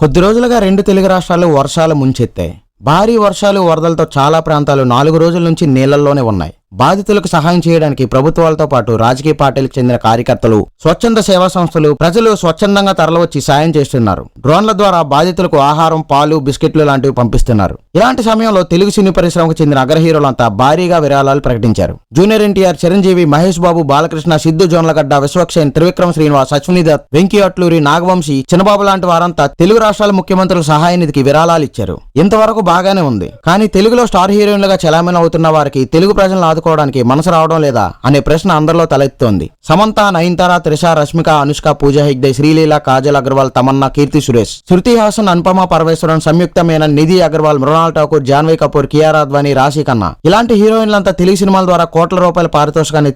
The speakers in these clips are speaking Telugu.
కొద్ది రోజులుగా రెండు తెలుగు రాష్ట్రాలు వర్షాలు ముంచెత్తాయి. భారీ వర్షాలు వరదలతో చాలా ప్రాంతాలు 4 రోజుల నుంచి నీళ్లలోనే ఉన్నాయి. బాధితులకు సహాయం చేయడానికి ప్రభుత్వాలతో పాటు రాజకీయ పార్టీలకు చెందిన కార్యకర్తలు, స్వచ్ఛంద సేవా సంస్థలు, ప్రజలు స్వచ్ఛందంగా తరలివచ్చి సాయం చేస్తున్నారు. డ్రోన్ల ద్వారా బాధితులకు ఆహారం, పాలు, బిస్కెట్లు లాంటివి పంపిస్తున్నారు. ఇలాంటి సమయంలో తెలుగు సినీ పరిశ్రమకు చెందిన అగ్ర హీరోలంతా భారీగా విరాళాలు ప్రకటించారు. జూనియర్ ఎన్టీఆర్, చిరంజీవి, మహేష్ బాబు, బాలకృష్ణ, సిద్ధు జొన్నలగడ్డ, విశ్వక్సేన్, త్రివిక్రమ్ శ్రీనివాస్, అశ్విని దత్, వెంకీ అట్లూరి, నాగవంశీ, చిన్నబాబు లాంటి వారంతా తెలుగు రాష్ట్రాల ముఖ్యమంత్రుల సహాయ నిధికి విరాళాలు ఇచ్చారు. ఇంతవరకు బాగానే ఉంది. కానీ తెలుగులో స్టార్ హీరోయిన్లుగా చలామణి అవుతున్న వారికి తెలుగు ప్రజలను ఆదుకోవడానికి మనసు రావడం లేదా అనే ప్రశ్న అందరిలో తలెత్తుతోంది. సమంత, నయనతార, త్రిష, రష్మిక, అనుష్క, పూజా హెగ్డే, శ్రీలీల, కాజల్ అగర్వాల్, తమన్నా, కీర్తి సురేష్, శృతి హాసన్, అనుపమ పరమేశ్వరన్, సంయుక్త మేనన్, నిధి అగర్వాల్, మృణాల్ ఠాకూర్, జాన్వీ కపూర్, కియారా అద్వానీ, రాశి ఖన్నా ఇలాంటి హీరోయిన్లంతా తెలుగు సినిమాల ద్వారా కోట్ల రూపాయల పారితోషికాన్ని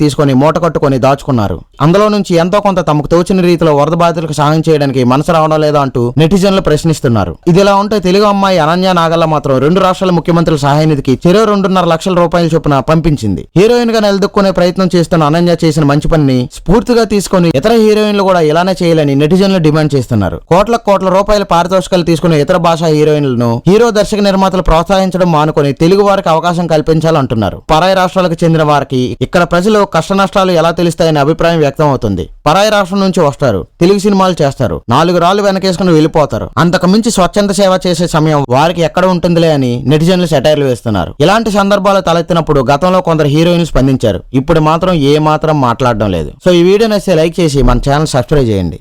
తీసుకొని మూట కట్టుకొని దాచుకున్నారు. అందులో నుంచి ఎంతో కొంత తమకు తోచిన రీతిలో వరద బాధితులకు సహాయం చేయడానికి మనసు రావడం లేదా అంటూ నెటిజన్లు ప్రశ్నిస్తున్నారు. ఇదిలా ఉంటే తెలుగు అమ్మాయి అనన్య నాగల్ల మాత్రం రెండు రాష్ట్రాల ముఖ్యమంత్రుల సహాయ నిధికి చెరో 2.5 లక్షల రూపాయల చొప్పున పంపించింది. హీరోయిన్ గా నిలదొక్కునే ప్రయత్నం చేస్తున్న అనన్య చేసిన మంచి పనిని స్ఫూర్తిగా తీసుకుని ఇతర హీరోయిన్లు కూడా ఇలానే చేయాలని నెటిజన్లు డిమాండ్ చేస్తున్నారు. కోట్ల రూపాయల పారితోషికాలు తీసుకునే ఇతర భాషా హీరోయిన్లను హీరో, దర్శక, నిర్మాతలు ప్రోత్సహించడం మానుకొని తెలుగు వారికి అవకాశం కల్పించాలంటున్నారు. పరాయి రాష్ట్రాలకు చెందిన వారికి ఇక్కడ ప్రజలు కష్ట నష్టాలు ఎలా తెలుస్తాయనే అభిప్రాయం వ్యక్తం అవుతుంది. పరాయి రాష్ట్రం నుంచి వస్తారు, తెలుగు సినిమాలు చేస్తారు, 4 రాళ్లు వెనకేసుకుని వెళ్ళిపోతారు. అంతకు మించి స్వచ్ఛంద సేవ చేసే సమయం వారికి ఎక్కడ ఉంటుందిలే అని నెటిజన్లు సెటైర్లు వేస్తున్నారు. ఇలాంటి సందర్భాలు తలెత్తినప్పుడు గతంలో కొందరు హీరోయిన్లు స్పందించారు. ఇప్పుడు మాత్రం ఏ మాత్రం మాట్లాడడం లేదు. సో ఈ వీడియో నచ్చితే లైక్ చేసి మన ఛానల్ సబ్స్క్రైబ్ చేయండి.